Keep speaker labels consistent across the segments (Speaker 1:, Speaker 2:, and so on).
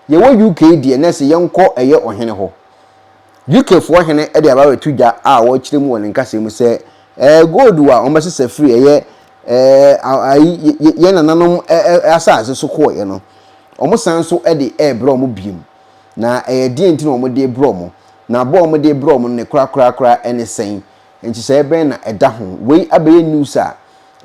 Speaker 1: ye wo UK die na se yenko eye ohene ho UK fo hene e de aba wetu dwa a wo kire mu won nkase mu se gold wa o mesese free eye ye nananom asase so ko ye no o san so e de bro mo biem na die ntino o mo de bro mo na bo o mo de bro mo ne kra ene sen nti se ben na eda ho we abaye news a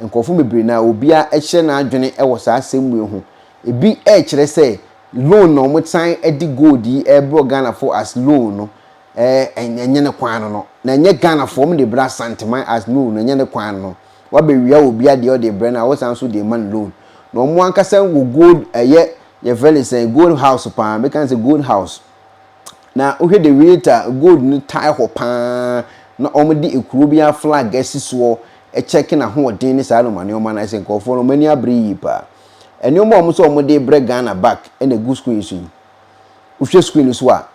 Speaker 1: nkofo mebre na obia ehye na adwene e wo saa asemu ho ebi kire se loan no mo tan edi gold yi bro Ghana for as loan no enye ne kwan no na enye Ghana for mo de bra santiman as loan enye ne kwan no wa be wia obia de o de bra na wo san so de man loan no mo ankasa wo gold ye very say gold house pa me kan say gold house na ohwe de waiter gold ni tie ho pa na omudi ekuro bia flag asiso check na ho odin ni saa no mane o ma na say nkofo no mani abre yi pa eni o mo so omudi bre Ghana back na good school isu uhwe school so a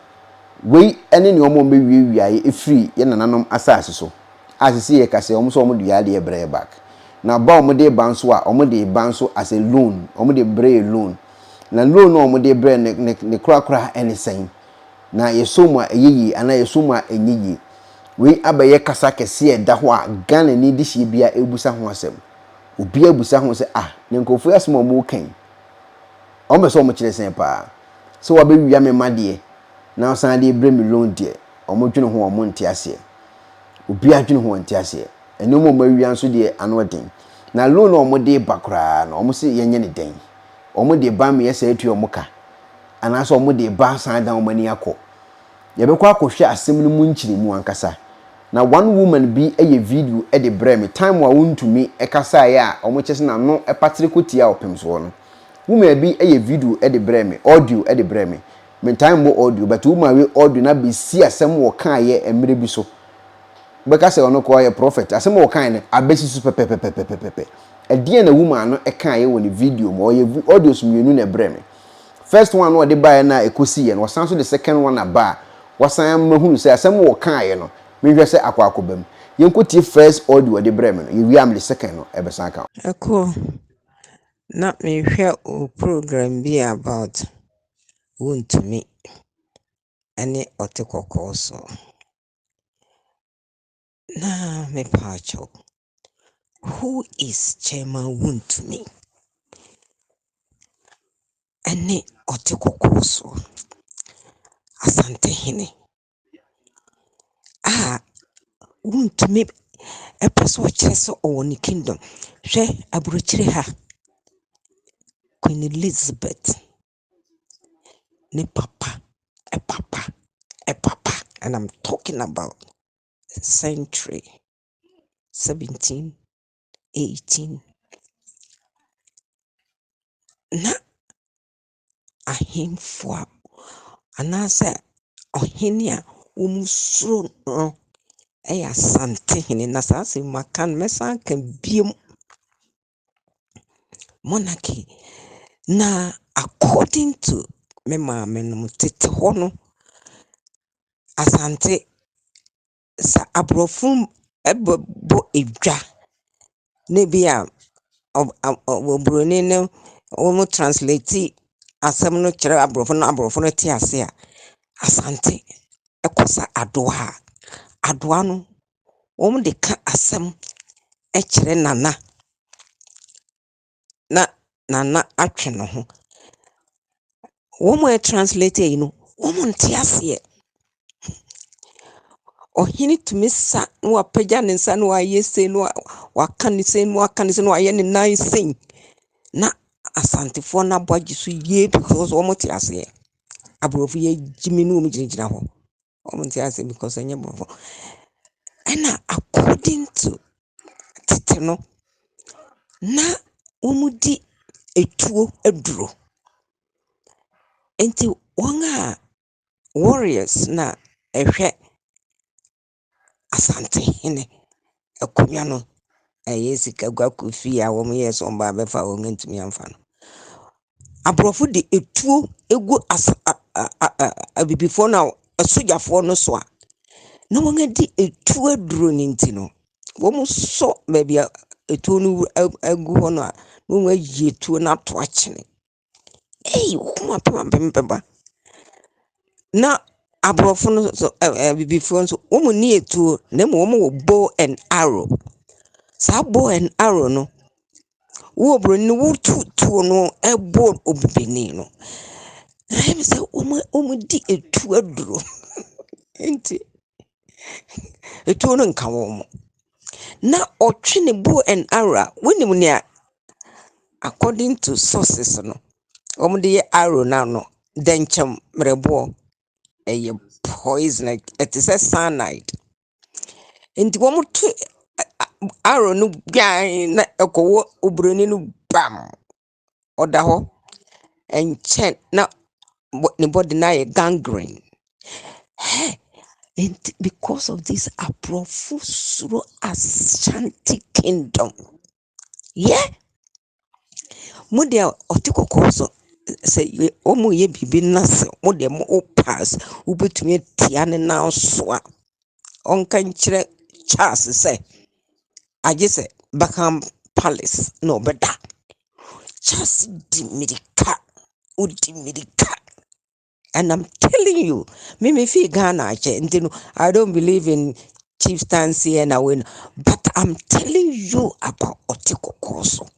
Speaker 1: we ene ni o mo mewie wiaye efiri ye nananom asase so asisi ye kase o mo so omudi ya de bre back na ba omudi ban so a omudi ban so as a loan omudi bre loan na loan no omudi bre ne kura ene sen na yesomu a eyiyi ana yesomu a enyiyi we abaye kasa kese e da ho a Ghana ni di hye bia ebusa ho asem obi ebusa ho se ne nkofu asem o mo kan o me so mo kire sen pa so wa be wia me made na osan de bre mi loan de o mo dwene ho o mo nte ase obi adwene ho nte ase ene mo ma wia nso de ano den na loan o mo de bakra na o mo se yenye ne den o mo de ba me yesa etu o mo ka ana so mo de ba san dan o mani akọ ye be kwa akọhwe asem no mu nkyire mu ankasa na one woman bi eye video e de bre me time wa wontumi e kasa ya o mo kyese na no e patre kotia opem so no woman bi eye video e de bre me audio e de bre me time mo audio but woman we audio na be si asem wo kan ye emre bi so be kasa ono ko ye prophet asem wo kan ne abesi su pepepepepepe e die na woman no e kan ye woni video mo ye audio so mienu na bre me first one no de buy na ekosi ye no wasan so the second one na ba wasan mahunu say asem wo kan ye no me hwe say akwakobam yenkoti first audio de bre me no ye wi am the second no e be san kan
Speaker 2: Eko na me hwe o program be about want me any otekoko so na me pacho who is chairman want me any otekoko so asante hene want me e person kire so o ni kingdom hwe aburochire ha Queen Elizabeth ne papa and I'm talking about century 17 18 na ahemfo a anase ohene a omusuro no eya sante hene na sase makan mesan kan biem monarchy na according to me maame no tete ho no asante sa abrofum ebo edwa ne bia obroni ne o translate asem no kire abrofo no te ase a asante ekosa adoa no de ka asem kire nana atwe no ho translate yi no nte ase ohini tumi sa no apagya ne nsa no ayese no waka ne se no aye ne nan sen na asantefo na boagi so ye because te ase abrofo ye jimi no gyina ho te ase because enye brofo and according to tete no na omudi etuo aduro enti won warriors na ehwe asante hene akomya no sika gwa kofi a won ye so mba befa won ntumi amfa no abrofo de etuo egu abibifo na asojafo no so a na won adi etuo aduro ni nti no won so bebia etuo no agu ho no a won ayi etuo na to akyene kuma pema na aborɔfo no so bibifoɔ nso wɔn ni etuo na mmom wɔn wɔ bow and arrow. Saa bow and arrow no wo obroni no wotu tuo no ɛbɔ obibini no. Na ɛbi sɛ wɔn di etu aduro nti etuo no nka wɔn. Na ɔtwe ne bow and arrow a wɔnim nea according to sources no wɔn de yɛ arrow na no dɛnkyɛm mmerɛboɔ ɛyɛ poison ɛte sɛ cyanide. Nti wɔn to arrow no gwan na ɛkɔwɔ obroni no bam ɔda hɔ ɛnkyɛn na ne body na yɛ gangrene. Hey, and because of this aborɔfo suro Ashanti Kingdom. Yeah, mo deɛ ɔte kɔkɔɔ so sɛ ɔmo yɛ bibi na sɛ mo deɛ mo pass wobɛtumi atia ne nan so a ɔnka nkyerɛ Charles sɛ agye sɛ Buckingham Palace na ɔbɛda. Charles di mirika, odi mirika. And I'm telling you, me feel Ghana nti no, I don't believe in chieftaincy and I win, but I'm telling you about Otikokoso.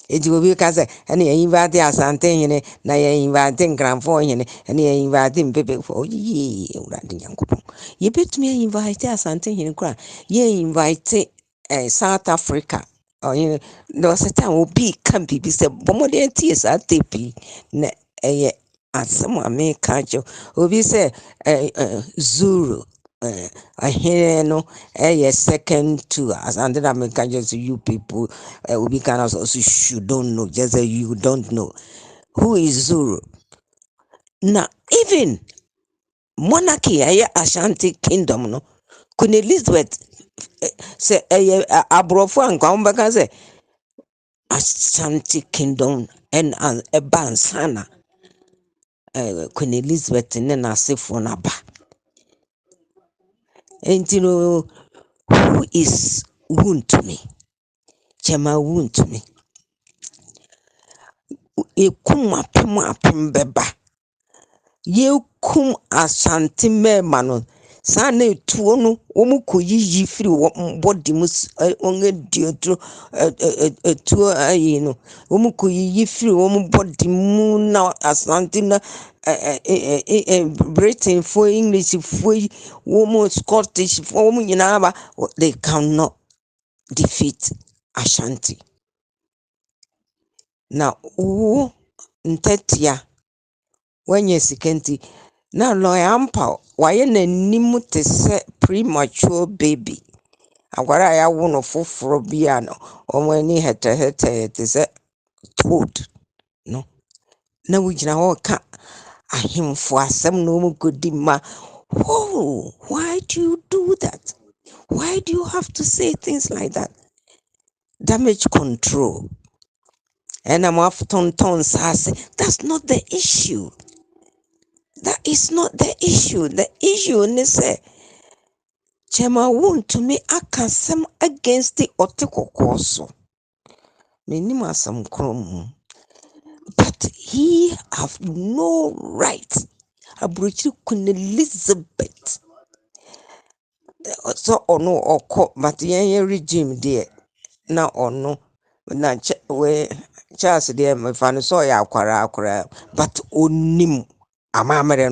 Speaker 2: It will be because any invite Asante hene na ye invite Granfo hene and ye invite Pepe for ye Yankopo. Ye bet me invite Asante hene cry. Ye invite South Africa. Or you know, was a time will be can be said Bomodian tears at TP ne asɛm a meka kyerɛ obi sɛ Zulu ahene no ɛyɛ second to asante na meka kyerɛ sɛ you people obi ka na also you don't know, just say you don't know who is Zulu. Now even monarchy ɛyɛ Ashanti Kingdom no Queen Elizabeth sɛ ɛyɛ aborɔfo a nka wɔmbɛka sɛ Ashanti Kingdom ɛna ɛba nsana Queen Elizabeth ne n'asefo n'aba. Enti no, who is wound to me? Chema wound to me. Ekum apem beba. Ye kum Ashanti mema no. Saa na etuo no omu koyiyi firi body mu onge dietro etuo ayi no omu koyiyi firi omu body mu na Ashanti na Britain for English for woman Scottish for woman nyinaa they cannot defeat Ashanti. Now wo ntetia wenye sikenti na lawyer ampa waye n'anim te sɛ premature baby. Agwara ya wo no foforo bia no omo ani hete te sɛ toad no. Na wugina ho ka ahemfo asɛm no mu godi ma. Oh, why do you do that? Why do you have to say things like that? Damage control. And I'm off ton sassy. That's not the issue. That is not the issue. The issue is say Chema won to me akasem against the Otikokoso. Minima some chrome. But he have no right. Abruchi Queen Elizabeth. So or no or court, but yeah regime there. Now or no. Na we Charles dear my fan so ya akwara but onim amamere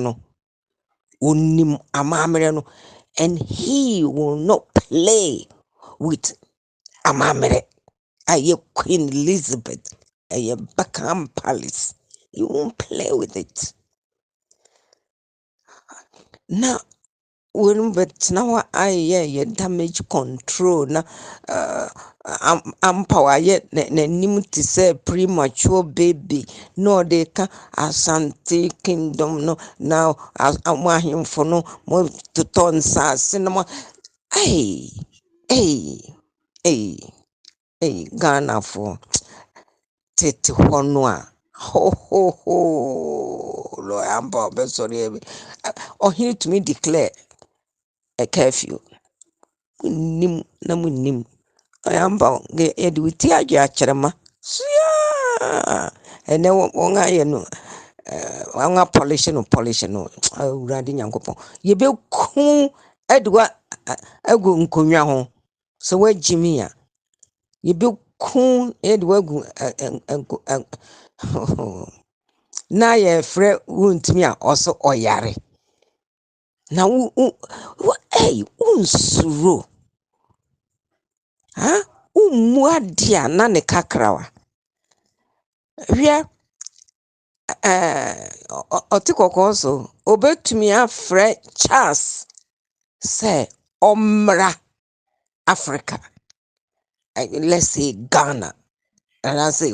Speaker 2: no and he will not play with amamere. Aye Queen Elizabeth, aye Buckingham Palace, he won't play with it. Now but now I damage control na power yet nim to say premature baby no they can Ashanti Kingdom no now as him for no more to turn cinema. Hey Ghana for tete honwa ho Lord I'm sorry or here to me declare a curfew. Nim na munim. Ayamba yedi witi aja acharama. Suya. Ene wonga yenu. anga polish no awurade nyankopɔn yɛbɛku adwa agu nkonnwa ho so wagimi a yɛbɛku adwa agu na yɛfrɛ wontumi a ɔso ɔyare na unsuro ha ummu adia na ne kakrawa hwɛ ɔte so obetumi afrɛ Charles sɛ ɔmmra Africa, let's say Ghana, and I say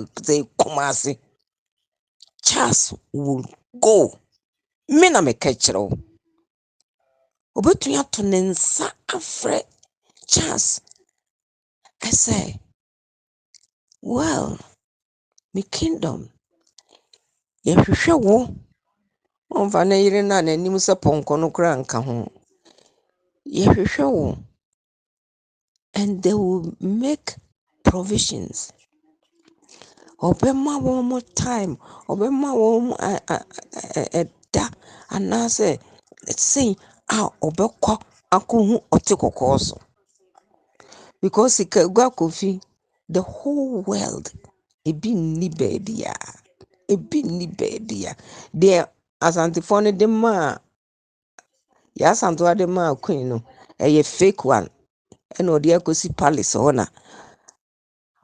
Speaker 2: Kumasi. Charles will go. Me na me kyerɛ wo. Obetumi ato ne nsa afrɛ Charles. I say, well, me kingdom. Yɛhwehwɛ wo. Ɔmfa na yere na n'anim sɛ pɔnkɔ no kora nka ho. Yɛhwehwɛ wo. And they will make provisions. Obema one more time. Obema one da anase say obekɔ akɔhu ɔte kɔkɔɔ so. Because gwa kofi the whole world ebi nni baabi a deɛ asantefo no de ma ya asantewa de ma queen no ɛyɛ fake one ɛna ɔde akɔsi palace hɔ na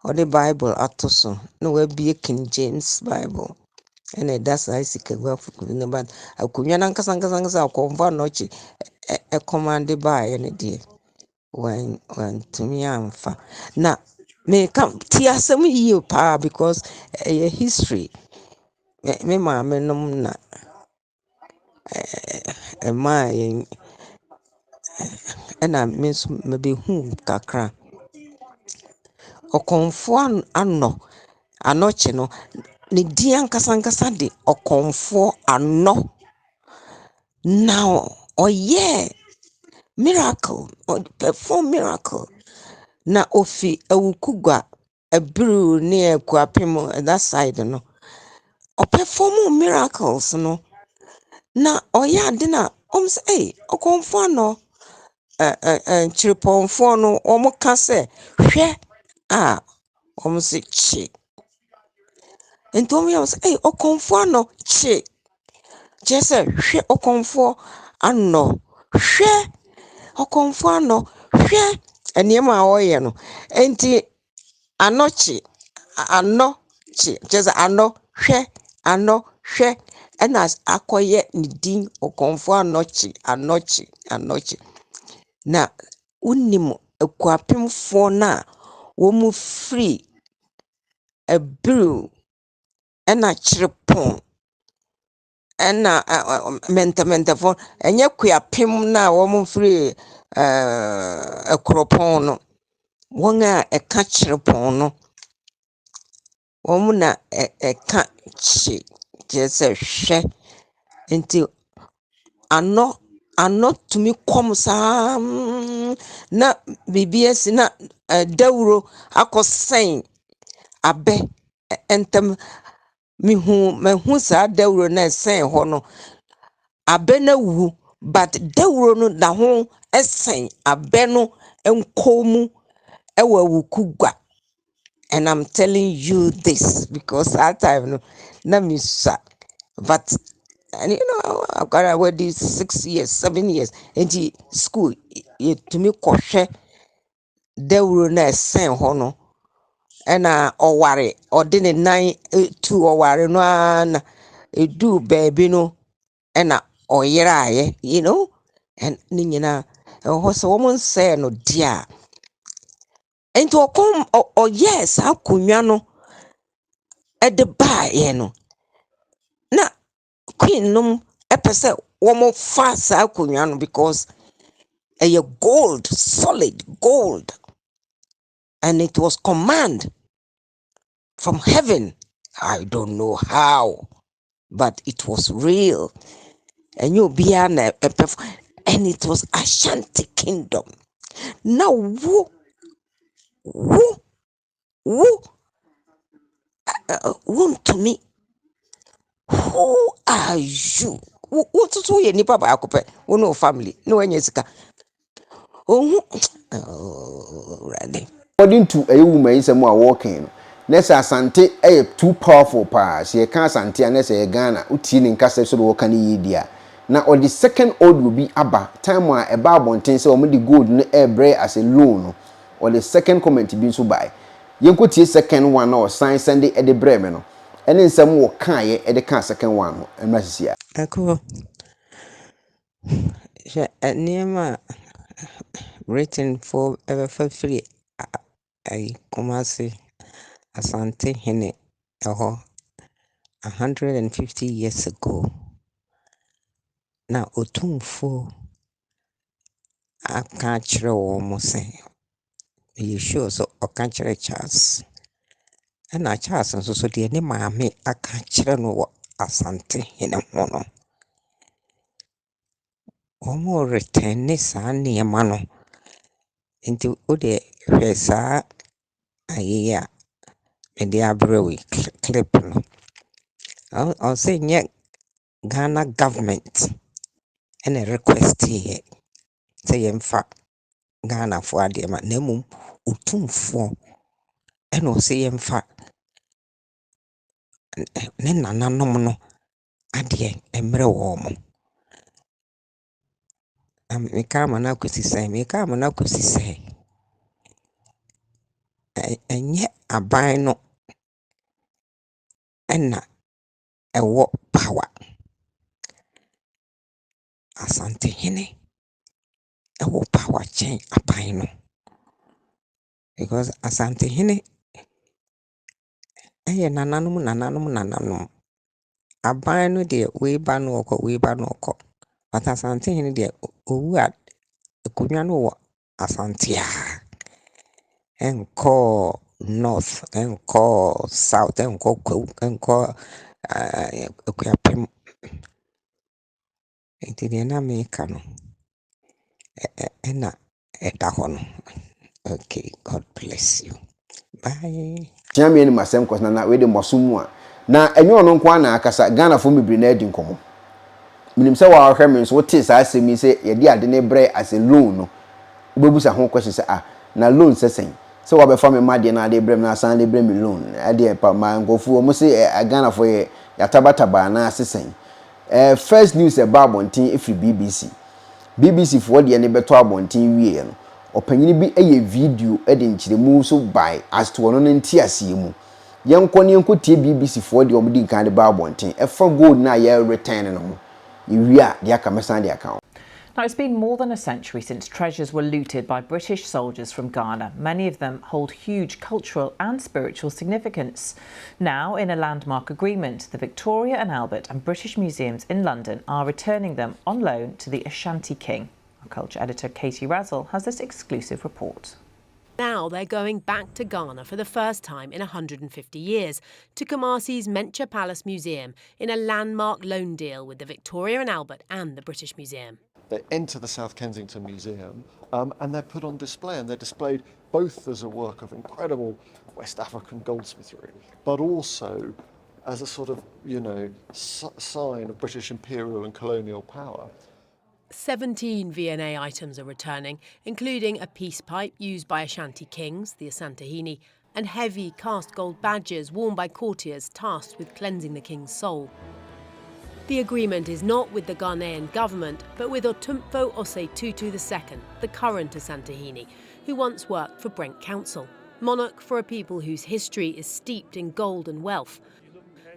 Speaker 2: ɔde Bible ato so na wabie King James Bible ɛna ɛda saa sikagua fukuo no ba akonnwa no ankasa akɔmfo anɔkye ɛkɔmande baeɛ no deɛ wantumi amfa na meka ti asɛm yie paa because ɛyɛ history me maame nom na ɛmaa yɛn ɛna me nso mabɛhu kakra ɔkɔmfo anɔkye no ne din ankasa de ɔkɔmfo anɔ na ɔyɛ miracle perform miracle na ofi awukugwa abiru ne akuapem that side no perform miracles no na ɔyɛ ade na say ɔkɔmfo anɔ chiripɔnfo no ɔmo ka sɛ hwɛ a ɔmo se kye nti ɔmo yɛ sɛ ɔkɔmfo anɔ kye kyerɛ sɛ hwɛ ɔkɔmfo anɔ hwɛ ɔkɔmfo anɔ hwɛ nneɛma a ɔyɛ no nti anɔkye kyerɛ sɛ anɔ hwɛ ɛna akɔyɛ ne din ɔkɔmfo anɔkye na wonim akuapemfoɔ no a wɔmu firi abiru ɛna kyerepɔn ɛna mɛntɛmɛntɛfoɔ ɛnyɛ kuapem no a wɔmu firi akuropɔn no wɔn a ɛka kyerepɔn no wɔn na ɛka kye kyerɛ sɛ hwɛ nti anɔ tumi kɔm saa na biribi asi na dawuro akɔsɛn abɛ ɛntɛm mehu saa dawuro na ɛsɛn hɔ no abɛ na wu but dawuro no da ho ɛsɛn abɛ no nkɔn mu ɛwɔ awukugwa. And I'm telling you this because that time no na misa but and you know I've got already 6 years 7 years into school to me kɔhwɛ dawuro na ɛsɛn hɔ no ɛna ɔware ɔde ne nan tu ɔware no na edu baabi no ɛna ɔyeraeɛ you know and ne nyinaa ɛwɔ hɔ sɛ wɔn nsɛɛ no dia nti ɔyɛ saa akonnwa no ɛde baeɛ no na queen nom ɛpɛ sɛ wɔn fa saa akonnwa no because ɛyɛ gold solid gold and it was command from heaven. I don't know how but it was real and you be and it was Ashanti kingdom. Now who want to me Who are you? What to ye nipa ba akope? No family. No any sika. Oh, ready.
Speaker 1: According to a woman is a more walking. Nessa Asante too powerful pa. She can't Asante and Nessa Ghana, Utin in Castle so walk yedia. Now or the second old will be Abba. Time where a barbon so the good no air bray as a loan. Or the second comment to be so by. You could see second one or sign Sunday at the Bremen. And then some more kind at the can second one. And Messia.
Speaker 2: Ako. Nneɛma written for free Kumasi Asante Hene ɛhɔ 150 years ago. Na Otumfo aka kyerɛ wɔn sɛ ɛyɛ sure so ɔka kyerɛ Charles. Ɛna Charles nso so deɛ ne maame aka kyerɛ no wɔ Asante Hene ho no. Wɔn return ne saa nneɛma no. Nti wode hwɛ saa ayi a mede abrɛ wo clip no. Ɔsɛ nyɛ Ghana government ɛna request yɛ sɛ yɛmfa Ghanafoɔ adeɛ ma na mmom Otumfoɔ ɛna ɔsɛ yɛmfa ne nananom no adeɛ mmerɛ wɔn. Meka ama no akɔsi sɛ ɛnyɛ aban no ɛna ɛwɔ power. Asantehene ɛwɔ power kyɛn aban no. Because Asantehene ɛyɛ nananom. Aban no deɛ weiba no ɔkɔ. But Asantehene deɛ owu a akonnwa no wɔ Asante a. Ɛnkɔɔ north, ɛnkɔɔ south, ɛnkɔ Kwawu, ɛnkɔ Akuapem. Nti deɛ na meka no ɛna ɛda hɔ no. Okay, God bless you. Bye.
Speaker 1: Tiamie ni masem kwasna na we de mosomu a. Na enyo no nko na akasa Ghana fo mebiri na adi nkomo. Minim se wa hwɛ me so wote saa asemi se ye di ade ne bre as a loan no. Obebusa ho question se na loan sesen. Se wa be fa me made na ade bre me na san de bre me loan. Ade pa ma ngofu o mo se Ghana fo ye yatabataba na sesen. First news about bontin if BBC for de ne beto abontin wie no. Opanyini bi eye video e de nkyiremu so by as to ono nti asie mu. Yenko tie BBC for de omdi nkan de ba abontin e for gold na ye return no mo. Iwi a de aka mesan de account.
Speaker 3: Now, it's been more than a century since treasures were looted by British soldiers from Ghana. Many of them hold huge cultural and spiritual significance. Now, in a landmark agreement, the Victoria and Albert and British Museums in London are returning them on loan to the Ashanti King. Our culture editor Katie Razzle has this exclusive report.
Speaker 4: Now they're going back to Ghana for the first time in 150 years, to Kumasi's Mencha Palace Museum in a landmark loan deal with the Victoria and Albert and the British Museum.
Speaker 5: They enter the South Kensington Museum and they're put on display, and they're displayed both as a work of incredible West African goldsmithery, but also as a sort of, sign of British imperial and colonial power.
Speaker 4: 17 V&A items are returning, including a peace pipe used by Ashanti kings, the Asantehene, and heavy cast gold badges worn by courtiers tasked with cleansing the king's soul. The agreement is not with the Ghanaian government, but with Otumfo Osei Tutu II, the current Asantehene, who once worked for Brent Council, monarch for a people whose history is steeped in gold and wealth.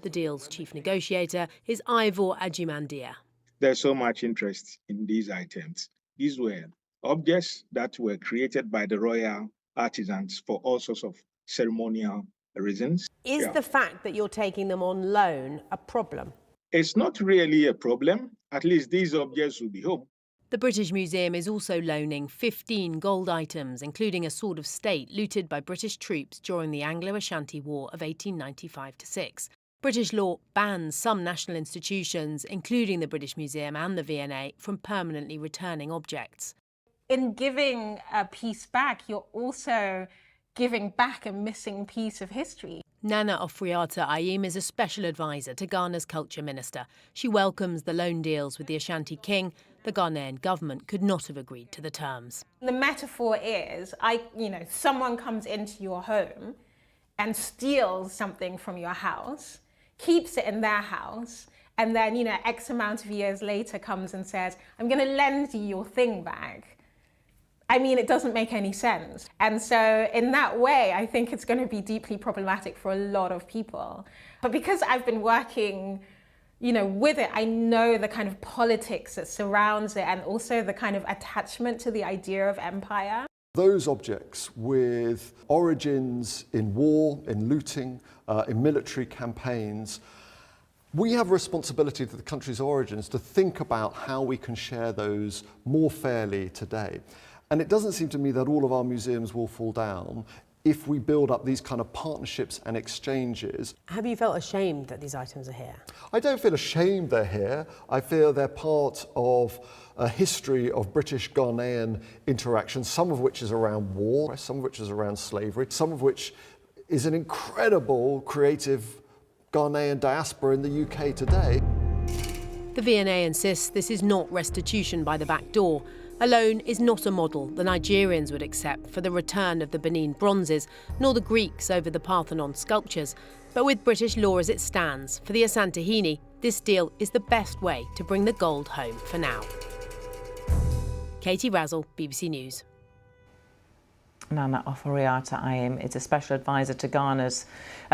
Speaker 4: The deal's chief negotiator is Ivor Ajimandia.
Speaker 6: There's so much interest in these items. These were objects that were created by the royal artisans for all sorts of ceremonial reasons.
Speaker 4: Is the fact that you're taking them on loan a problem?
Speaker 6: It's not really a problem. At least these objects will be home.
Speaker 4: The British Museum is also loaning 15 gold items, including a sword of state looted by British troops during the Anglo-Ashanti War of 1895-6. British law bans some national institutions, including the British Museum and the V&A, from permanently returning objects.
Speaker 7: In giving a piece back, you're also giving back a missing piece of history.
Speaker 4: Nana Ofriata Ayim is a special advisor to Ghana's culture minister. She welcomes the loan deals with the Ashanti king. The Ghanaian government could not have agreed to the terms.
Speaker 7: The metaphor is, someone comes into your home and steals something from your house, keeps it in their house, and then, X amount of years later comes and says, I'm going to lend you your thing back. I mean, it doesn't make any sense. And so in that way, I think it's going to be deeply problematic for a lot of people. But because I've been working, with it, I know the kind of politics that surrounds it and also the kind of attachment to the idea of empire.
Speaker 5: Those objects with origins in war, in looting, in military campaigns, we have a responsibility to the country's origins to think about how we can share those more fairly today. And it doesn't seem to me that all of our museums will fall down if we build up these kind of partnerships and exchanges.
Speaker 4: Have you felt ashamed that these items are here?
Speaker 5: I don't feel ashamed they're here. I feel they're part of a history of British-Ghanaian interaction, some of which is around war, some of which is around slavery, some of which is an incredible creative Ghanaian diaspora in the UK today.
Speaker 4: The V&A insists this is not restitution by the back door. A loan is not a model the Nigerians would accept for the return of the Benin bronzes, nor the Greeks over the Parthenon sculptures. But with British law as it stands, for the Asantehene, this deal is the best way to bring the gold home for now. Katie Razzle, BBC News.
Speaker 3: Nana Oforiata Ayim is a special advisor to Ghana's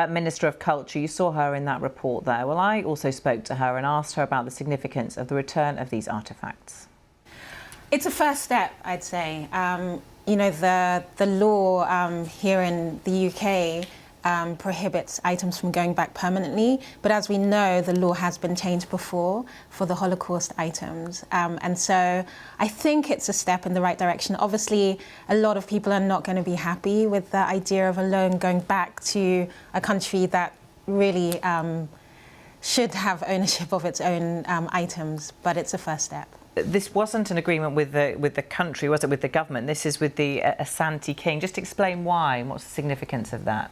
Speaker 3: Minister of Culture. You saw her in that report there. Well, I also spoke to her and asked her about the significance of the return of these artefacts.
Speaker 7: It's a first step, I'd say. The law here in the UK prohibits items from going back permanently, but as we know, the law has been changed before for the Holocaust items. And so I think it's a step in the right direction. Obviously, a lot of people are not going to be happy with the idea of a loan going back to a country that really should have ownership of its own items, but it's a first step.
Speaker 3: This wasn't an agreement with the country, was it, with the government? This is with the Asante king. Just explain why and what's the significance of that?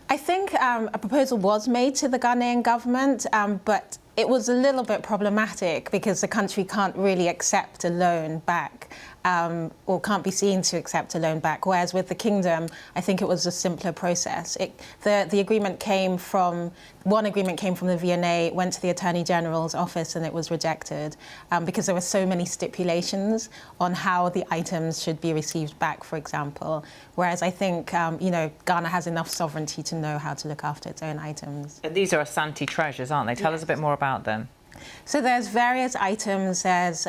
Speaker 7: I think a proposal was made to the Ghanaian government, but it was a little bit problematic because the country can't really accept a loan back or can't be seen to accept a loan back, whereas with the kingdom, I think it was a simpler process. The agreement came from, one agreement came from the V&A, went to the Attorney General's office and it was rejected because there were so many stipulations on how the items should be received back, for example, whereas I think, Ghana has enough sovereignty to know how to look after its own items.
Speaker 3: And these are Asante treasures, aren't they? Tell us a bit more about them.
Speaker 7: So there's various items. There's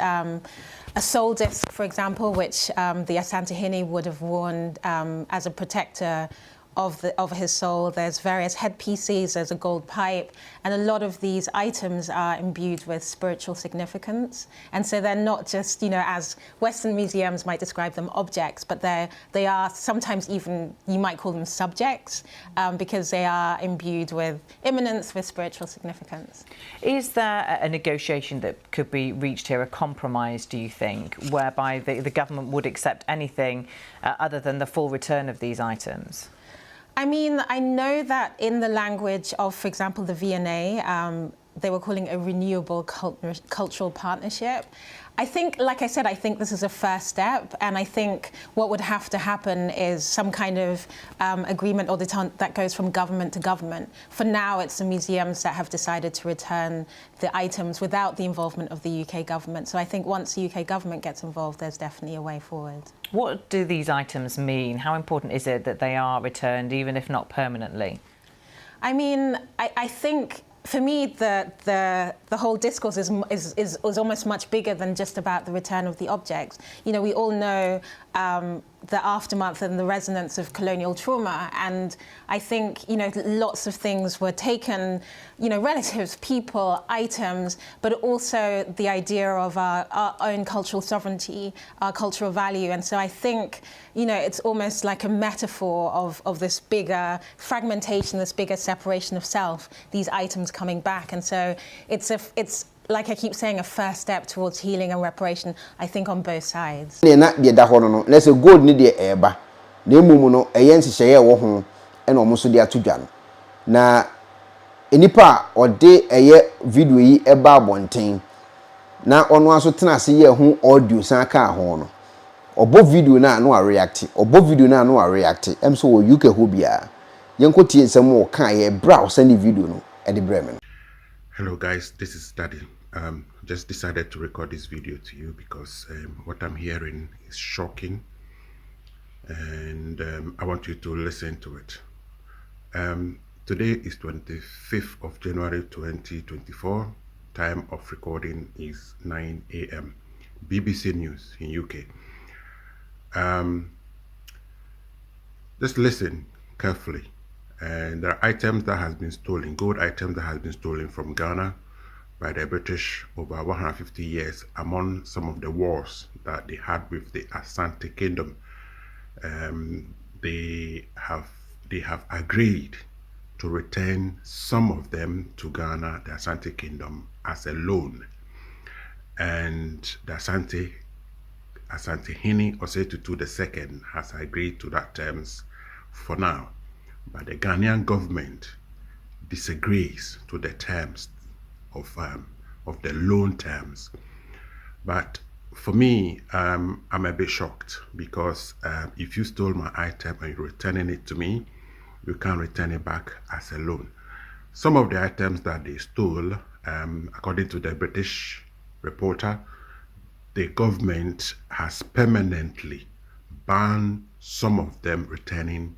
Speaker 7: a soul disc, for example, which the Asantehene would have worn as a protector of his soul. There's various headpieces, there's a gold pipe, and a lot of these items are imbued with spiritual significance. And so they're not just, as Western museums might describe them, objects, but they are sometimes even, you might call them subjects, because they are imbued with immanence, with spiritual significance.
Speaker 3: Is there a negotiation that could be reached here, a compromise, do you think, whereby the government would accept anything other than the full return of these items?
Speaker 7: I mean, I know that in the language of, for example, the V&A, they were calling a renewable cultural partnership. I think, like I said, I think this is a first step, and I think what would have to happen is some kind of agreement or that goes from government to government. For now, it's the museums that have decided to return the items without the involvement of the UK government. So I think once the UK government gets involved, there's definitely a way forward.
Speaker 3: What do these items mean? How important is it that they are returned, even if not permanently?
Speaker 7: I mean, I think, for me, the whole discourse is almost much bigger than just about the return of the objects. We all know the aftermath and the resonance of colonial trauma, and I think lots of things were taken, relatives, people, items, but also the idea of our own cultural sovereignty, our cultural value, and so I think it's almost like a metaphor of this bigger fragmentation, this bigger separation of self, these items coming back, and so it's like I keep saying, a first step towards healing and reparation, I think, on both sides.
Speaker 1: Na de da ho no, let's say gold ni de eba. na emu no ɛyɛ nhyehyɛeɛ ɛwɔ ho ɛna ɔmo nso de ato dwa no na enipa a ɔde ɛyɛ video yi ɛba abɔnten na ɔno aso tena ase yɛ ho audio san ka ho no ɔbɔ video na no a react ɔbɔ video na no a react ɛm so wɔ UK ho bia yɛnko tie nsɛm wɔ ka yɛ bra send video no ɛde brɛ me.
Speaker 8: Hello guys, this is Daddy. Just decided to record this video to you because what I'm hearing is shocking, and I want you to listen to it. Today is 25th of January 2024. Time of recording is 9 a.m. BBC News in UK. Just listen carefully. And there are items that has been stolen, gold items that has been stolen from Ghana by the British over 150 years among some of the wars that they had with the Asante Kingdom. They have agreed to return some of them to Ghana, the Asante Kingdom, as a loan. And the Asantehene Osei-Tutu II has agreed to that terms for now. But the Ghanaian government disagrees to the terms of the loan terms. But for me, I'm a bit shocked because if you stole my item and you're returning it to me, you can't return it back as a loan. Some of the items that they stole, according to the British reporter, the government has permanently banned some of them returning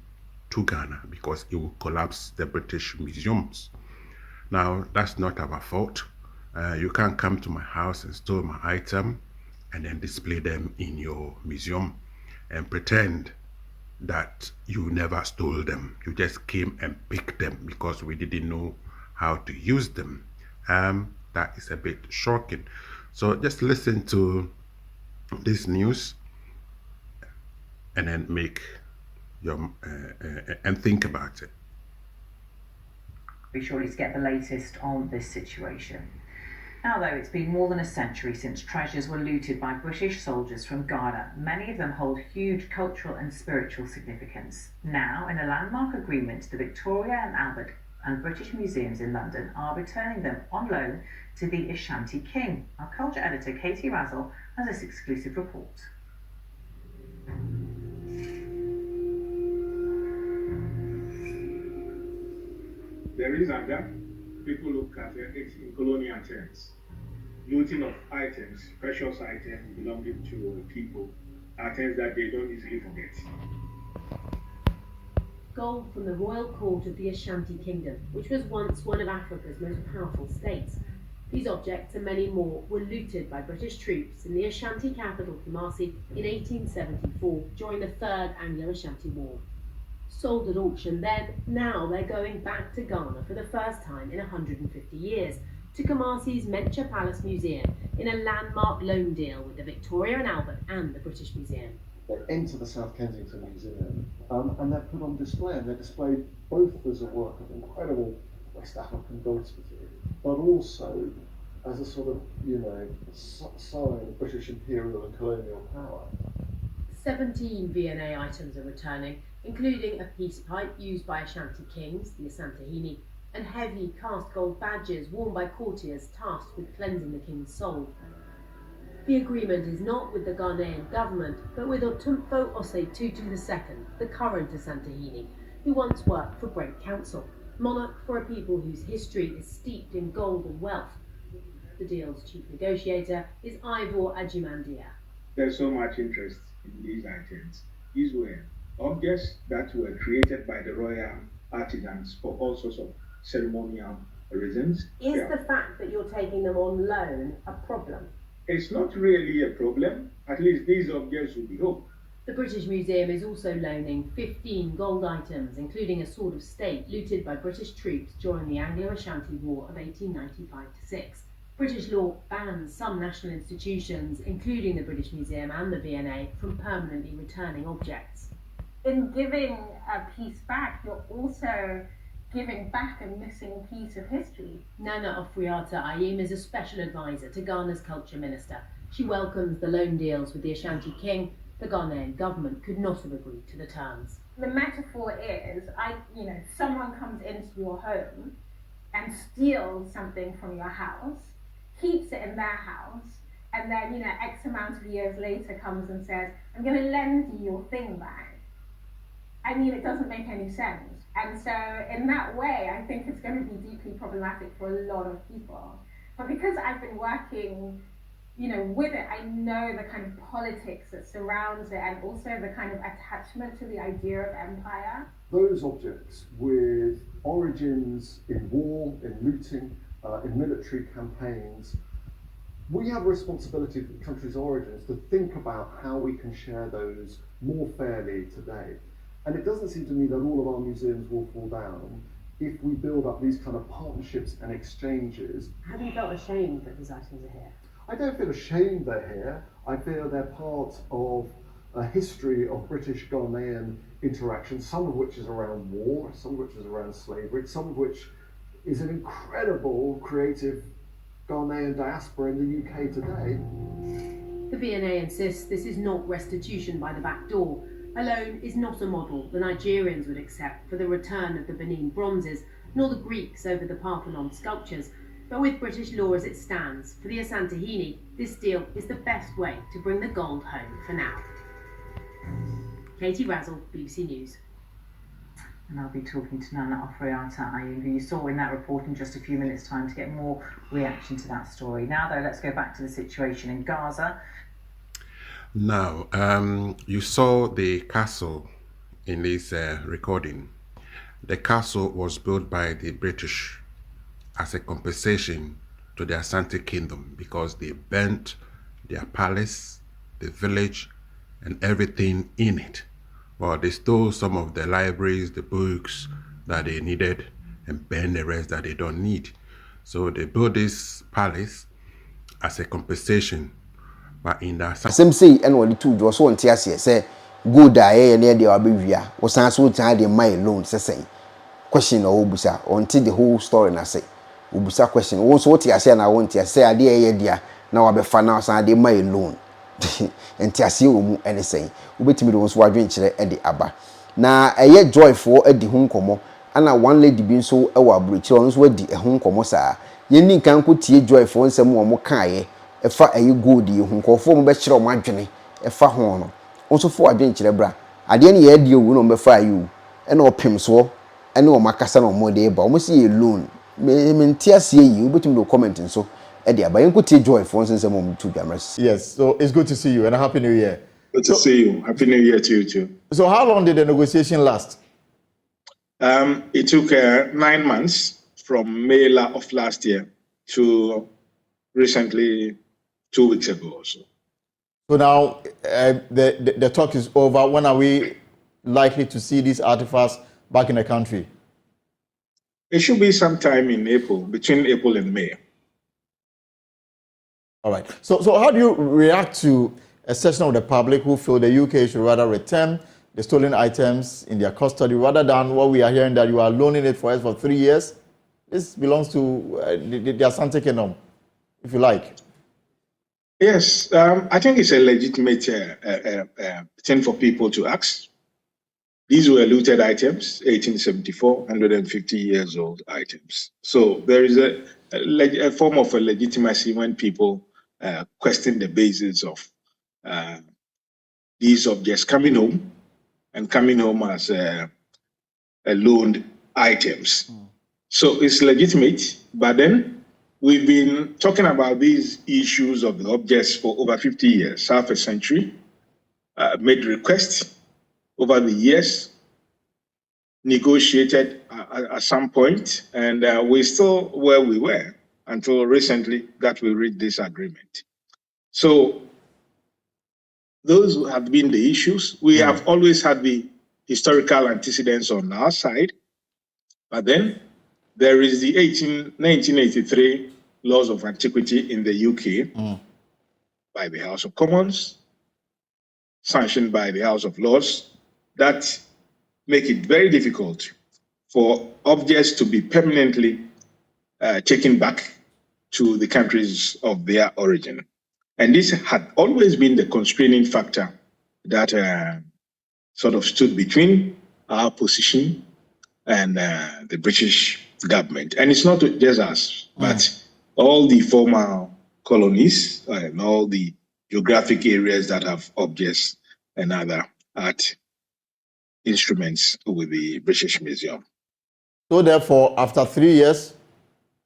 Speaker 8: to Ghana because it will collapse the British museums. Now, that's not our fault. You can't come to my house and steal my item and then display them in your museum and pretend that you never stole them. You just came and picked them because we didn't know how to use them. That is a bit shocking. So just listen to this news and then make your and think about it.
Speaker 3: Be sure to get the latest on this situation. Now though, it's been more than a century since treasures were looted by British soldiers from Ghana. Many of them hold huge cultural and spiritual significance. Now, in a landmark agreement, the Victoria and Albert and British Museums in London are returning them on loan to the Ashanti King. Our culture editor Katie Razzle has this exclusive report.
Speaker 6: There is anger. People look at it in colonial terms. Looting of items, precious items belonging to people, are things that they don't easily forget.
Speaker 4: Gold from the royal court of the Ashanti Kingdom, which was once one of Africa's most powerful states. These objects and many more were looted by British troops in the Ashanti capital Kumasi in 1874 during the Third Anglo-Ashanti War. Sold at auction then, now they're going back to Ghana for the first time in 150 years, to Kumasi's Mencha Palace Museum in a landmark loan deal with the Victoria and Albert and the British Museum.
Speaker 5: They enter the South Kensington Museum and they're put on display, and they're displayed both as a work of incredible West African goldsmiths, but also as a sort of, sign of British imperial and colonial power.
Speaker 4: 17 V&A items are returning, including a peace pipe used by Ashanti kings, the Asantehene, and heavy cast gold badges worn by courtiers tasked with cleansing the king's soul. The agreement is not with the Ghanaian government, but with Otumfo Osei-Tutu II, the current Asantehene, who once worked for Brent Council, monarch for a people whose history is steeped in gold and wealth. The deal's chief negotiator is Ivor Ajimandia.
Speaker 6: There's so much interest in these items. These were objects that were created by the royal artisans for all sorts of ceremonial reasons.
Speaker 4: Is the fact that you're taking them on loan a problem?
Speaker 6: It's not really a problem. At least these objects would be hope.
Speaker 4: The British Museum is also loaning 15 gold items, including a sword of state looted by British troops during the Anglo-Ashanti War of 1895-6. British law bans some national institutions, including the British Museum and the V&A, from permanently returning objects.
Speaker 7: In giving a piece back, you're also giving back a missing piece of history.
Speaker 4: Nana Ofriata Ayim is a special advisor to Ghana's culture minister. She welcomes the loan deals with the Ashanti King, the Ghanaian government could not have agreed to the terms.
Speaker 7: The metaphor is, someone comes into your home and steals something from your house, keeps it in their house, and then, X amount of years later comes and says, I'm going to lend you your thing back. I mean, it doesn't make any sense. And so in that way, I think it's going to be deeply problematic for a lot of people. But because I've been working, with it, I know the kind of politics that surrounds it and also the kind of attachment to the idea of empire.
Speaker 5: Those objects with origins in war, in looting, in military campaigns, we have a responsibility for the country's origins to think about how we can share those more fairly today. And it doesn't seem to me that all of our museums will fall down if we build up these kind of partnerships and exchanges.
Speaker 4: Have you felt ashamed that these items are here?
Speaker 5: I don't feel ashamed they're here. I feel they're part of a history of British-Ghanaian interaction, some of which is around war, some of which is around slavery, some of which is an incredible creative Ghanaian diaspora in the UK today.
Speaker 4: The V&A insists this is not restitution by the back door. Alone is not a model the Nigerians would accept for the return of the Benin bronzes, nor the Greeks over the Parthenon sculptures. But with British law as it stands, for the Asantehene, this deal is the best way to bring the gold home for now. Katie Razzle, BBC News.
Speaker 3: And I'll be talking to Nana Ofriata Ayim, who you saw in that report in just a few minutes' time, to get more reaction to that story. Now, though, let's go back to the situation in Gaza.
Speaker 8: Now, you saw the castle in this recording. The castle was built by the British as a compensation to the Asante Kingdom because they burnt their palace, the village, and everything in it. Well, they stole some of the libraries, the books that they needed, and burned the rest that they don't need. So they built this palace as a compensation. But in the
Speaker 1: same say and what the two was so antiasia say go die near the abivia was answer to the my loan say question or obusa until the whole story na say obusa question also what you say na want you say ade dia na wa be fa na san de my loan antiasia omu anything ubetimi do so wadwen kire e de aba na eye joyful adi hu nkomo ana one lady bi so e wa abrochi on so adi e hu nkomo saa yeni kan ko tie joyful nsem wo mo kaaye efa ayi gold yi hu nkofo mo be kire o madwene efa ho no onso fo adwen kire bra ade ne ye die owu no be fa ayi e na opem so e na o makasa na mo de ba o mo se ye loan me ntiasie yi ubetimi do comment nso e de aba yenko tie joyful nsem mo to biamras.
Speaker 9: Yes, so it's good to see you and a happy new year.
Speaker 6: Good to see you. Happy New Year to you too.
Speaker 9: So how long did the negotiation last?
Speaker 6: It took 9 months from May of last year to recently 2 weeks ago or so.
Speaker 9: So now the talk is over. When are we likely to see these artifacts back in the country?
Speaker 6: It should be sometime in April, between April and May.
Speaker 9: All right. So how do you react to a section of the public who feel the UK should rather return the stolen items in their custody rather than what we are hearing that you are loaning it for us for 3 years? This belongs to the Asante Kingdom, if you like.
Speaker 6: Yes, I think it's a legitimate thing for people to ask. These were looted items, 1874, 150 years old items. So there is a form of a legitimacy when people question the basis of these objects coming home and coming home as loaned items. So it's legitimate, but then we've been talking about these issues of the objects for over 50 years, half a century, made requests over the years, negotiated at some point, and we're still where we were until recently that we reached this agreement. So those have been the issues. We have always had the historical antecedents on our side, but then there is the 1983 laws of antiquity in the UK by the House of Commons, sanctioned by the House of Lords, that make it very difficult for objects to be permanently taken back to the countries of their origin. And this had always been the constraining factor that sort of stood between our position and the British government. And it's not just us, but all the former colonies and all the geographic areas that have objects and other art instruments with the British Museum.
Speaker 9: So therefore, after 3 years,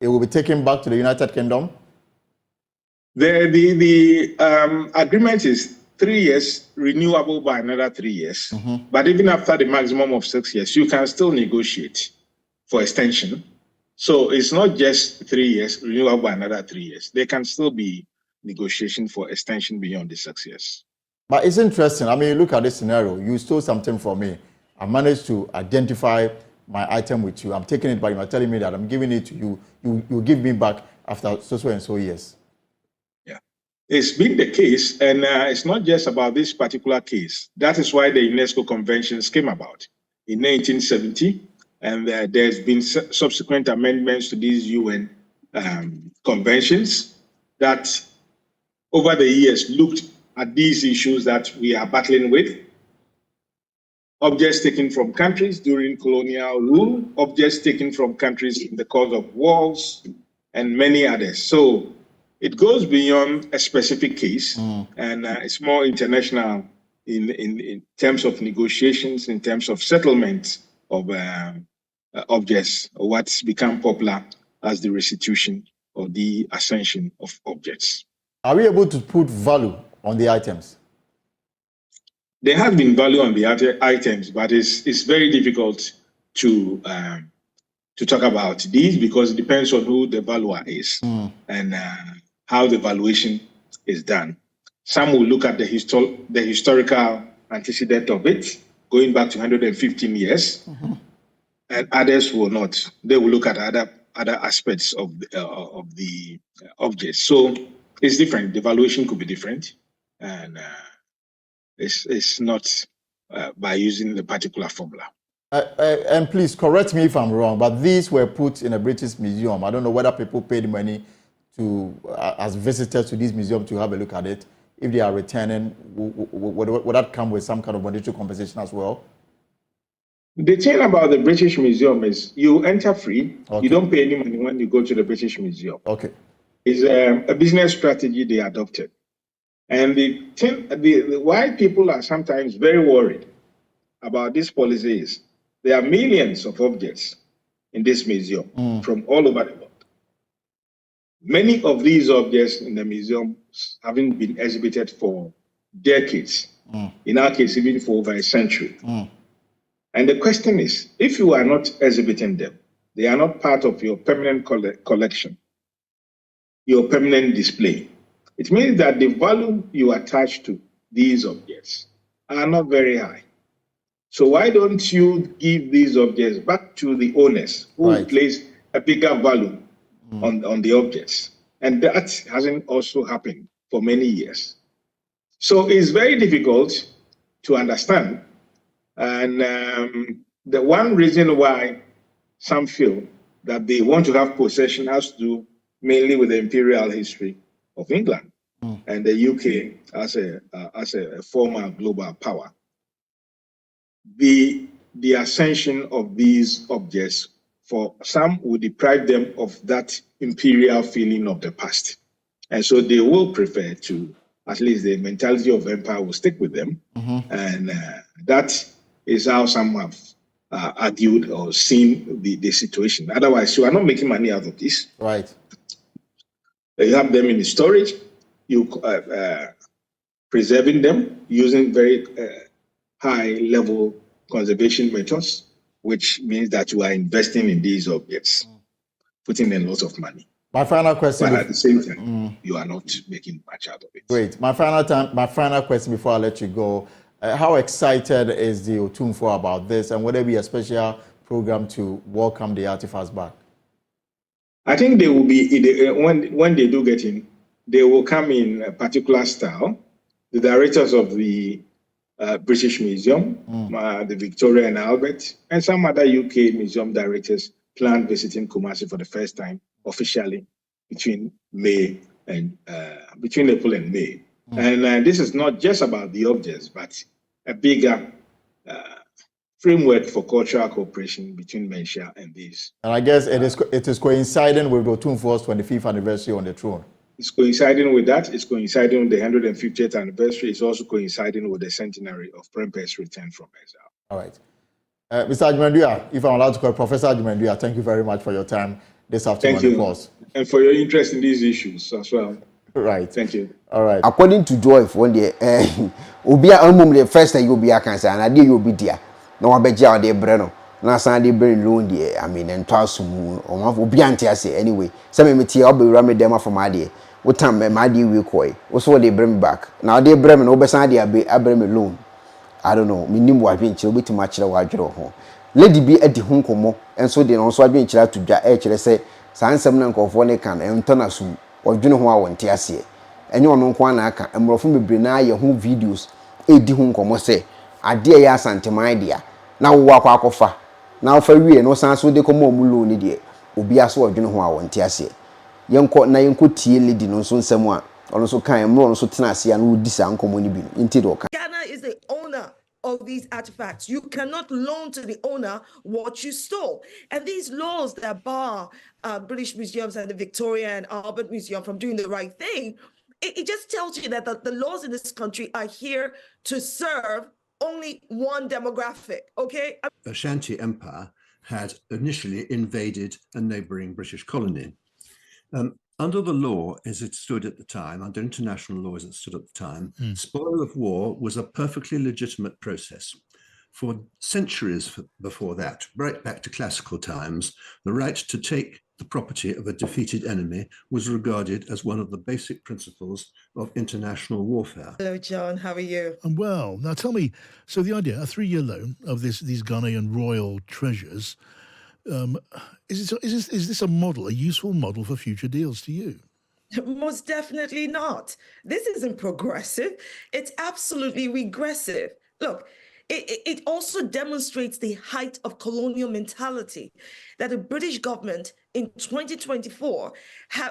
Speaker 9: it will be taken back to the United Kingdom?
Speaker 6: The agreement is 3 years, renewable by another 3 years. But even after the maximum of 6 years, you can still negotiate for extension. So it's not just 3 years, renewable by another 3 years. There can still be negotiation for extension beyond the 6 years.
Speaker 9: But it's interesting. I mean, look at this scenario. You stole something from me. I managed to identify my item with you. I'm taking it back. You're telling me that I'm giving it to you. You give me back after so and so years.
Speaker 6: Yeah, it's been the case, and it's not just about this particular case. That is why the UNESCO conventions came about in 1970, and there's been subsequent amendments to these UN conventions that over the years looked at these issues that we are battling with. Objects taken from countries during colonial rule, objects taken from countries in the course of wars, and many others. So it goes beyond a specific case, and it's more international in terms of negotiations, in terms of settlement of objects, or what's become popular as the restitution or the ascension of objects.
Speaker 9: Are we able to put value on the items?
Speaker 6: There has been value on the items, but it's very difficult to talk about these because it depends on who the valuer is and how the valuation is done. Some will look at the historical antecedent of it, going back to 115 years, and others will not. They will look at other aspects of the objects. So it's different. The valuation could be different, and it's not by using the particular formula.
Speaker 9: And please correct me if I'm wrong, but these were put in a British museum. I don't know whether people paid money to as visitors to this museum to have a look at it. If they are returning, would that come with some kind of monetary compensation as well?
Speaker 6: The thing about the British Museum is you enter free. Okay. You don't pay any money when you go to the British Museum.
Speaker 9: Okay.
Speaker 6: It's a business strategy they adopted. And why people are sometimes very worried about this policy is there are millions of objects in this museum from all over the world. Many of these objects in the museum haven't been exhibited for decades. In our case, even for over a century. And the question is, if you are not exhibiting them, they are not part of your permanent collection, your permanent display. It means that the value you attach to these objects are not very high. So why don't you give these objects back to the owners who place a bigger value on the objects? And that hasn't also happened for many years. So it's very difficult to understand. And the one reason why some feel that they want to have possession has to do mainly with the imperial history of England and the UK as a former global power. The ascension of these objects, for some, will deprive them of that imperial feeling of the past. And so they will prefer to, at least the mentality of empire will stick with them. And that is how some have argued or seen the situation. Otherwise, you are not making money out of this.
Speaker 9: Right.
Speaker 6: You have them in storage, you preserving them using very high-level conservation methods, which means that you are investing in these objects, putting in lots of money.
Speaker 9: My final question.
Speaker 6: But at the same time, you are not making much out of it.
Speaker 9: Great. My final question before I let you go. How excited is the Otumfuo about this, and will there be a special program to welcome the artifacts back?
Speaker 6: I think they will be, when they do get in, they will come in a particular style. The directors of the British Museum, the Victoria and Albert, and some other UK museum directors plan visiting Kumasi for the first time officially between April and May. And this is not just about the objects, but a bigger framework for cultural cooperation between Menchia and these.
Speaker 9: And I guess it is coinciding with Otumfuo's 25th anniversary on the throne.
Speaker 6: It's coinciding with that. It's coinciding with the 150th anniversary. It's also coinciding with the centenary of Prempeh's return from exile.
Speaker 9: All right. Mr. Ajimendua, if I'm allowed to call Professor Ajimendua, thank you very much for your time this afternoon.
Speaker 6: Thank you. And for your interest in these issues as well.
Speaker 9: Right.
Speaker 6: Thank you.
Speaker 9: All right.
Speaker 1: According to Joy, one day, Ubia the first time you'll be a cancer, and I did you'll be dear. No one bet you de Breno. Now, Sunday brain loan, dear. I mean, and Twassum or one will be anti anyway. Some tea, I'll be ramming them from my dear. What time my dear will coy? What's what they bring back? Now, dear Bremen, Oberside, be a Bremen loan. I don't know, minimum what being chill too much the wardrobe home. Lady be at the home como, and so they also have been child to Ja say, San Semnan of one can and turn us or Juno and Tiasie. And you know, one I can, and more from the Brina, your home videos, a de home como say, a dear ya Santa my dear. Now walk off. Now for we no sans so de como mulo dear, Ubia so Juno and Tiasie. Young court na young could tea lady no soon someone. Also kind more so tenacity and would disown community into
Speaker 10: Ghana is the owner of these artifacts. You cannot loan to the owner what you stole. And these laws that bar British museums and the Victoria and Albert Museum from doing the right thing, it just tells you that the laws in this country are here to serve only one demographic, okay?
Speaker 11: The Ashanti Empire had initially invaded a neighboring British colony. Under the law as it stood at the time, under international law as it stood at the time, spoil of war was a perfectly legitimate process. For centuries before that, right back to classical times, the right to take the property of a defeated enemy was regarded as one of the basic principles of international warfare.
Speaker 10: Hello, John. How are you?
Speaker 12: I'm well. Now tell me, so the idea, a 3-year loan of these Ghanaian royal treasures, is this a model, a useful model for future deals to you?
Speaker 10: Most definitely not. This isn't progressive. It's absolutely regressive. Look, it also demonstrates the height of colonial mentality that the British government in 2024,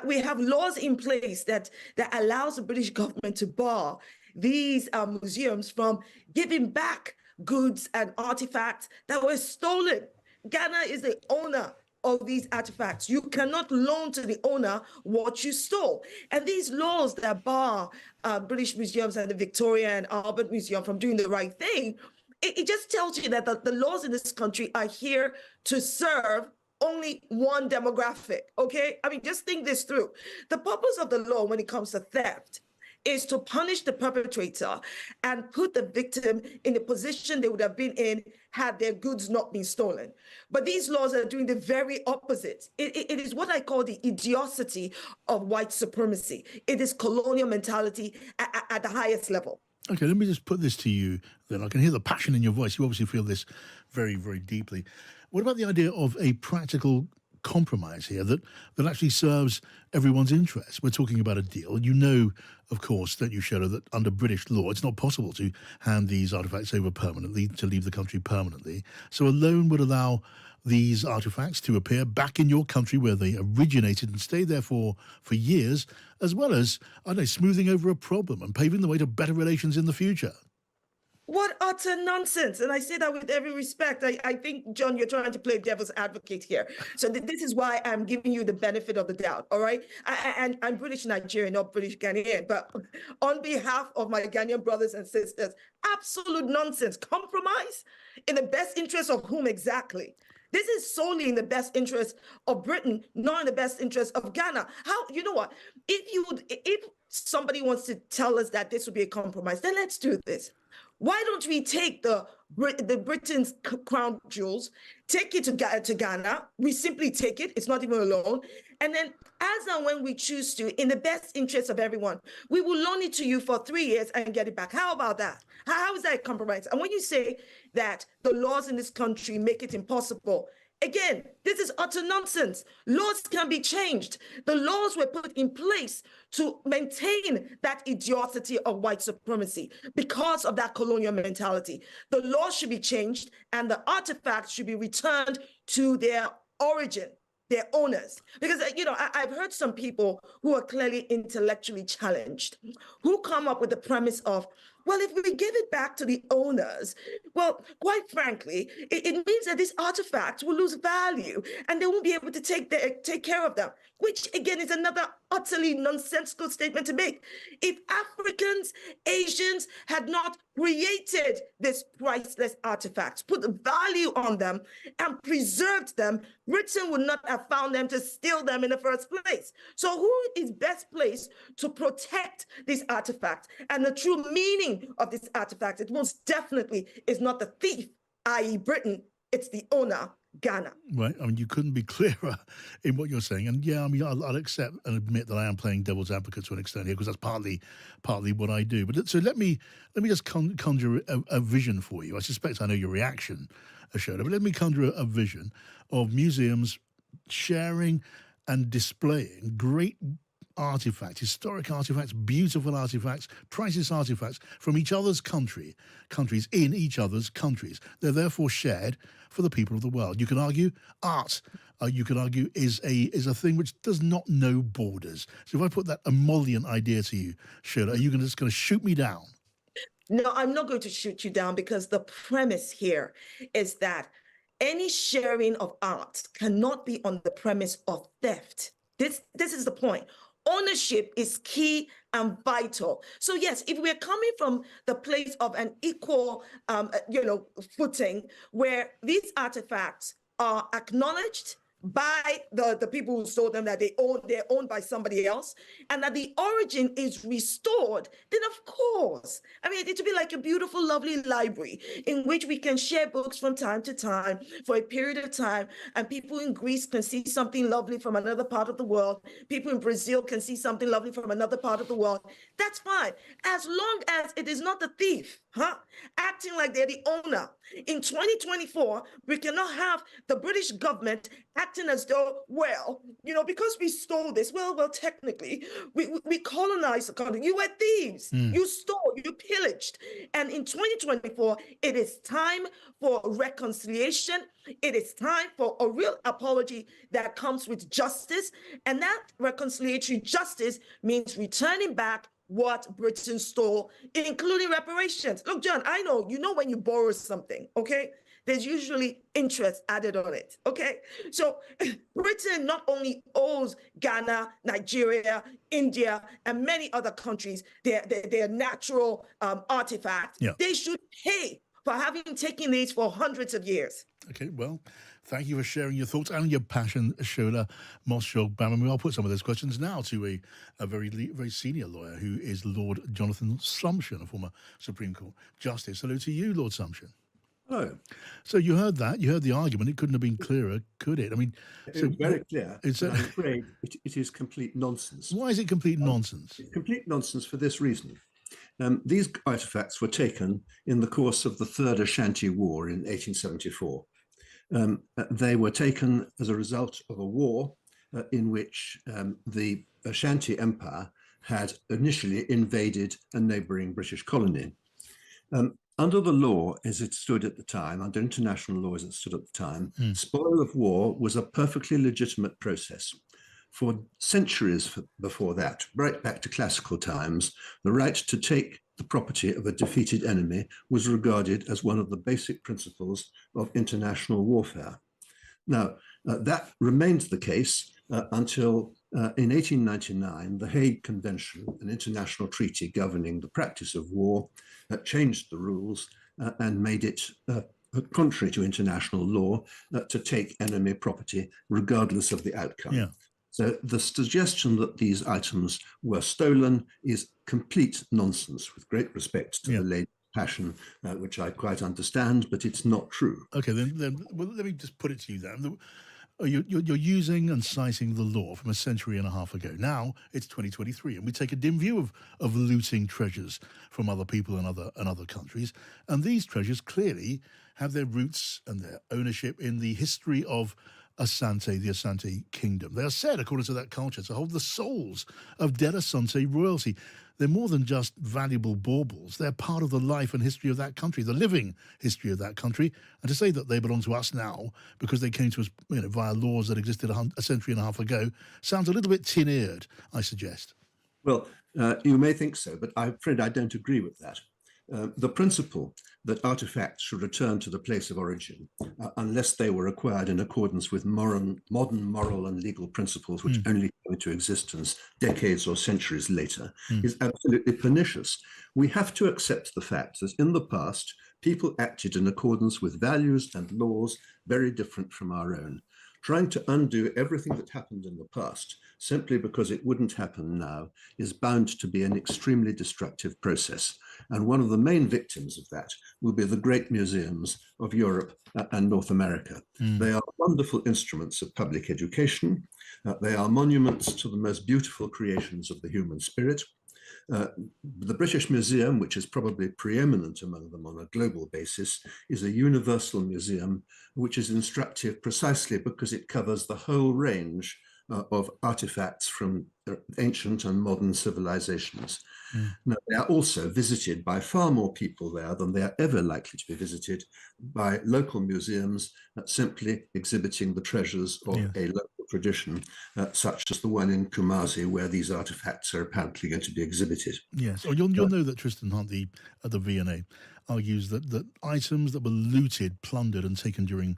Speaker 10: we have laws in place that allows the British government to bar these museums from giving back goods and artifacts that were stolen. Ghana is the owner of these artifacts. You cannot loan to the owner what you stole. And these laws that bar British museums and the Victoria and Albert Museum from doing the right thing, it just tells you that the laws in this country are here to serve only one demographic, okay? I mean, just think this through. The purpose of the law when it comes to theft is to punish the perpetrator and put the victim in the position they would have been in had their goods not been stolen. But these laws are doing the very opposite. It is what I call the idiocity of white supremacy. It is colonial mentality at the highest level.
Speaker 12: Okay, let me just put this to you then. I can hear the passion in your voice. You obviously feel this very, very deeply. What about the idea of a practical compromise here that actually serves everyone's interests? We're talking about a deal. You know, of course, don't you, Shero, that under British law, it's not possible to hand these artifacts over permanently, to leave the country permanently. So a loan would allow these artifacts to appear back in your country where they originated and stay there for years, as well as, I don't know, smoothing over a problem and paving the way to better relations in the future.
Speaker 10: What utter nonsense. And I say that with every respect. I think, John, you're trying to play devil's advocate here. So this is why I'm giving you the benefit of the doubt, all right? And I'm British Nigerian, not British Ghanaian. But on behalf of my Ghanaian brothers and sisters, absolute nonsense. Compromise in the best interest of whom exactly? This is solely in the best interest of Britain, not in the best interest of Ghana. How, you know what? If somebody wants to tell us that this would be a compromise, then let's do this. Why don't we take the Britain's crown jewels, take it to Ghana? We simply take it. It's not even a loan. And then as and when we choose to, in the best interest of everyone, we will loan it to you for 3 years and get it back. How about that? How is that a compromise? And when you say that the laws in this country make it impossible, again, this is utter nonsense. Laws can be changed. The laws were put in place to maintain that idiocity of white supremacy because of that colonial mentality. The laws should be changed and the artifacts should be returned to their origin. their owners. Because, I've heard some people who are clearly intellectually challenged who come up with the premise of, well, if we give it back to the owners, well, quite frankly, it means that these artifacts will lose value and they won't be able to take care of them, which again is another utterly nonsensical statement to make. If Africans, Asians had not created these priceless artifacts, put value on them, and preserved them, Britain would not have found them to steal them in the first place. So who is best placed to protect these artifacts and the true meaning of these artifacts? It most definitely is not the thief, i.e. Britain, it's the owner, Ghana.
Speaker 12: Right. I mean, you couldn't be clearer in what you're saying. And yeah, I mean, I'll accept and admit that I am playing devil's advocate to an extent here because that's partly what I do. But so let me just conjure a vision for you. I suspect I know your reaction, Ashola, but let me conjure a vision of museums sharing and displaying great artifacts, historic artifacts, beautiful artifacts, priceless artifacts from each other's countries in each other's countries. They're therefore shared for the people of the world. You can argue art, you can argue is a thing which does not know borders. So if I put that emollient idea to you, Shirley, are you just going to shoot me down?
Speaker 10: No, I'm not going to shoot you down because the premise here is that any sharing of art cannot be on the premise of theft. This is the point. Ownership is key and vital. So yes, if we're coming from the place of an equal, footing where these artifacts are acknowledged by the people who stole them, that they're owned by somebody else, and that the origin is restored, then of course, I mean, it would be like a beautiful, lovely library in which we can share books from time to time for a period of time, and people in Greece can see something lovely from another part of the world. People in Brazil can see something lovely from another part of the world. That's fine, as long as it is not the thief, acting like they're the owner. In 2024, we cannot have the British government acting as though, well, because we stole this, well, technically, we colonized the country. You were thieves. You stole, you pillaged. And in 2024, it is time for reconciliation. It is time for a real apology that comes with justice. And that reconciliatory justice means returning back what Britain stole, including reparations. Look, John, I know, when you borrow something, okay, there's usually interest added on it, okay? So Britain not only owes Ghana, Nigeria, India, and many other countries their natural artifacts. Yeah. They should pay for having taken these for hundreds of years.
Speaker 12: Okay, well, thank you for sharing your thoughts and your passion, Shola Moshogbamami. I'll put some of those questions now to a very, very senior lawyer who is Lord Jonathan Sumption, a former Supreme Court Justice. Hello to you, Lord Sumption.
Speaker 11: Hello.
Speaker 12: So you heard that. You heard the argument. It couldn't have been clearer, could it? I mean,
Speaker 11: it's very clear. I'm afraid it is complete nonsense.
Speaker 12: Why is it complete nonsense?
Speaker 11: It's complete nonsense for this reason. These artifacts were taken in the course of the Third Ashanti War in 1874. They were taken as a result of a war in which the Ashanti Empire had initially invaded a neighboring British colony. Under the law as it stood at the time, under international law as it stood at the time, spoil of war was a perfectly legitimate process. For centuries before that, right back to classical times, the right to take the property of a defeated enemy was regarded as one of the basic principles of international warfare. Now, that remained the case until in 1899, the Hague Convention, an international treaty governing the practice of war, changed the rules and made it contrary to international law to take enemy property regardless of the outcome. Yeah. So the suggestion that these items were stolen is complete nonsense, with great respect to the lady's passion, which I quite understand, but it's not true.
Speaker 12: Okay, then well, let me just put it to you then. You're using and citing the law from a century and a half ago. Now it's 2023, and we take a dim view of looting treasures from other people and other countries. And these treasures clearly have their roots and their ownership in the history of Asante, the Asante Kingdom. They are said, according to that culture, to hold the souls of dead Asante royalty. They're more than just valuable baubles. They're part of the life and history of that country, the living history of that country. And to say that they belong to us now because they came to us, via laws that existed a century and a half ago sounds a little bit tin-eared, I suggest.
Speaker 11: Well, you may think so, but I'm afraid I don't agree with that. The principle that artifacts should return to the place of origin unless they were acquired in accordance with modern moral and legal principles which only came into existence decades or centuries later is absolutely pernicious. We have to accept the fact that in the past, people acted in accordance with values and laws very different from our own. Trying to undo everything that happened in the past simply because it wouldn't happen now is bound to be an extremely destructive process. And one of the main victims of that will be the great museums of Europe and North America. They are wonderful instruments of public education. They are monuments to the most beautiful creations of the human spirit. The British Museum, which is probably preeminent among them on a global basis, is a universal museum which is instructive precisely because it covers the whole range of artifacts from ancient and modern civilizations. Now, they are also visited by far more people there than they are ever likely to be visited by local museums simply exhibiting the treasures of a local tradition, such as the one in Kumasi, where these artifacts are apparently going to be exhibited.
Speaker 12: Yes. Oh, you'll know that Tristan Hunt, at the V&A, argues that items that were looted, plundered, and taken during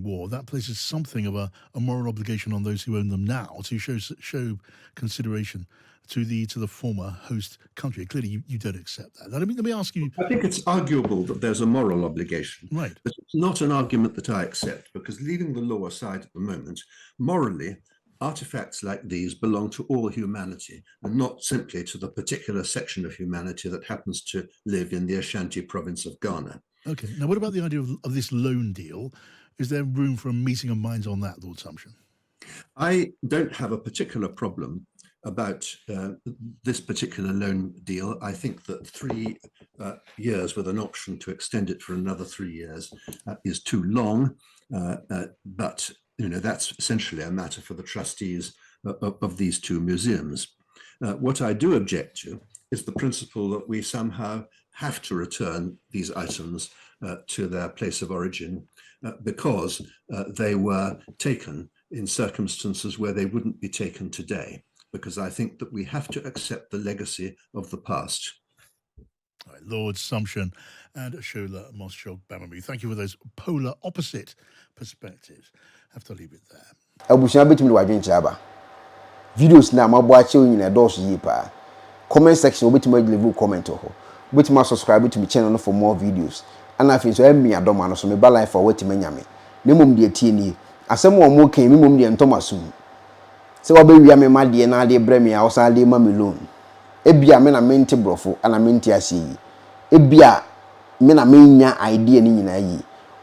Speaker 12: war, that places something of a moral obligation on those who own them now to show consideration to the former host country. Clearly, you don't accept that. Let me ask you.
Speaker 11: I think it's arguable that there's a moral obligation,
Speaker 12: right?
Speaker 11: But it's not an argument that I accept, because leaving the law aside at the moment, morally, artifacts like these belong to all humanity and not simply to the particular section of humanity that happens to live in the Ashanti province of Ghana.
Speaker 12: Okay. Now, what about the idea of this loan deal? Is there room for a meeting of minds on that, Lord Sumption?
Speaker 11: I don't have a particular problem about this particular loan deal. I think that 3 years with an option to extend it for another 3 years is too long, but that's essentially a matter for the trustees of these two museums. What I do object to is the principle that we somehow have to return these items to their place of origin because they were taken in circumstances where they wouldn't be taken today, because I think that we have to accept the legacy of the past.
Speaker 12: All right, Lord Sumption and Shola Moshog Bamamu, thank you for those polar opposite perspectives. Have to leave it there.
Speaker 1: Abushina betimi de wadwen kyaba. Videos na mabo ache onyina dose yi pa. Comment section obetimi leave comment ho. Obetimi subscribe to my channel for more videos. And I feel so emi adoma no so me ba life for wetima nyame. Nemum de tie ni. Asem wo mo kan mi mum de ntomasum. Se wa be wia me ma de na de bremi a osan de ma me loan. Ebia me na mente brofo ana mente ase yi. Ebia me na me nya idea ni nyina yi.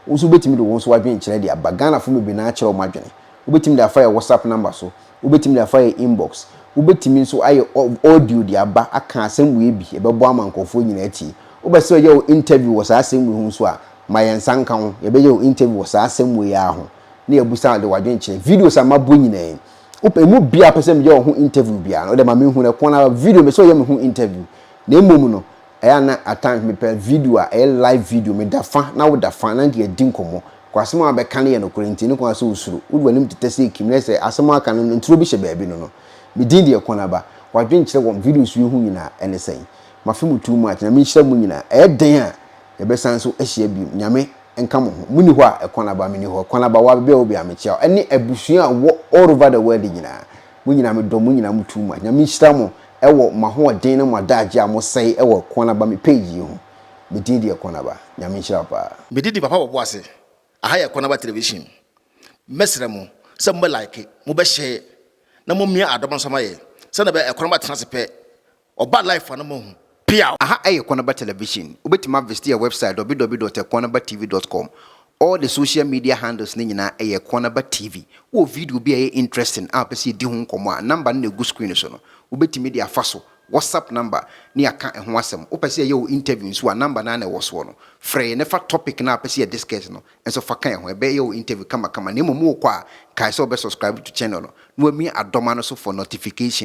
Speaker 1: Usu betimi de won so wadwen kyere de abagana fo me be na kyere o madwene. Ubetimi de afa WhatsApp number so. Ubetimi de afa inbox. Ubetimi nso aye audio de aba aka asem we bi ebebo amankofo nyina ati. Ubese ye interview wo sa asem we hu so a mayensa nka ho. Ye be ye interview wo sa asem we ya ho. Na ebusa de wadwen kyere videos amabo nyina. Emu bia pese me ye ho interview bia no de ma me hu na kona video me so ye me hu interview. Na emom no eya na at times me per video a live video me dafa na wo dafa na de adi nkomo. Kwasema abeka na ye no korenti ni kwa so usuru. Udu anim tetese kim na se asema aka no nturo bi hye baabi no no. Me din de kona ba. Wadwen kyere wo videos wi hu nyina ene sen. Mafemu too much na me hyira mu nyina den a ye be san so ahia bi nyame enka mo ho muni ho a ekona ba mini ho kona ba wa be obi amechia ene abusua all over the world nyina mu nyina me do mu nyina mu too much nyame hyira mo ewo maho den na madaje a mo sei ewo kona ba me page ho me din de kona ba nyame hyira pa
Speaker 13: me didi papa bo ase aha ye kona ba television mesre mo se mo like mo be share na mo mia adom so ma ye se na be ekona ba transfer oba life na mo hu.
Speaker 1: Aha aye Ekonaba television. Ubetima visit your website www.ekonabatv.com. All the social media handles ni nyina aye Ekonaba TV. O video bi aye interesting a pese di ho nkomo a number na gu screen so no. Ubetimi dia fa so WhatsApp number ni aka ho asem opese ye wo interview nso a number na wo so no frɛ ne fa topic na apese ye discuss no enso fa kan ho ebe ye wo interview kama kama ne mo kwa kai so be subscribe to channel no no mi adoma no so for notification